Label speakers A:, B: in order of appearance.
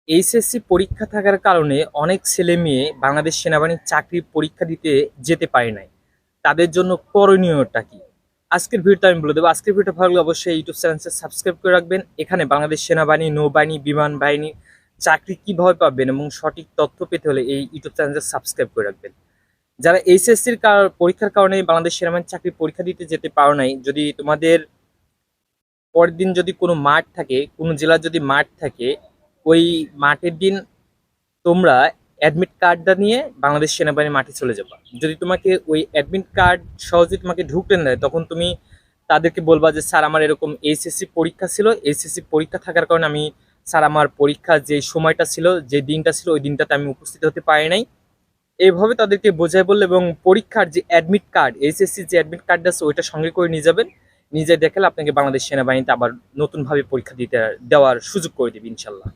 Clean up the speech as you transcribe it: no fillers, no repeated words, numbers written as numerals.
A: HSC পরীক্ষা থাকার কারণে অনেক ছেলে মেয়ে বাংলাদেশ সেনাবাহিনীর চাকরির পরীক্ষা দিতে যেতে পারে নাই। তাদের জন্য করণীয়টা কি? আজকের ভিডিওটা আমি বলে দেবো। আজকের ভিডিওটা ভালো লাগলে অবশ্যই ইউটিউব চ্যানেলটা সাবস্ক্রাইব করে রাখবেন। এখানে বাংলাদেশ সেনাবাহিনী, নৌবাহিনী, বিমান বাহিনী চাকরি কিভাবে পাবেন এবং সঠিক তথ্য পেতে হলে এই ইউটিউব চ্যানেলটা সাবস্ক্রাইব করে রাখবেন। যারা এইচএসসির পরীক্ষার কারণে বাংলাদেশ সেনাবাহিনীর চাকরি পরীক্ষা দিতে যেতে পারো নাই, যদি তোমাদের পরের দিন যদি কোনো মাঠ থাকে, কোনো জেলার যদি মাঠ থাকে, ওই মাঠের দিন তোমরা অ্যাডমিট কার্ডটা নিয়ে বাংলাদেশ সেনাবাহিনীর মাঠে চলে যাবা। যদি তোমাকে ওই অ্যাডমিট কার্ড সহজে তোমাকে ঢুকতে না দেয়, তখন তুমি তাদেরকে বলবা যে স্যার আমার এরকম এইচএসসি পরীক্ষা ছিল, এইচএসসি পরীক্ষা থাকার কারণে আমি, স্যার আমার পরীক্ষা যে সময়টা ছিল, যে দিনটা ছিল, ওই দিনটাতে আমি উপস্থিত হতে পারি নাই। এইভাবে তাদেরকে বোঝায় বললে, এবং পরীক্ষার যে অ্যাডমিট কার্ড, এইচএসসি যে অ্যাডমিট কার্ডটা আছে ওইটা সঙ্গে করে নিয়ে যাবেন। নিজে দেখালে আপনাকে বাংলাদেশ সেনাবাহিনীতে আবার নতুনভাবে পরীক্ষা দিতে দেওয়ার সুযোগ করে দেবে ইনশাল্লাহ।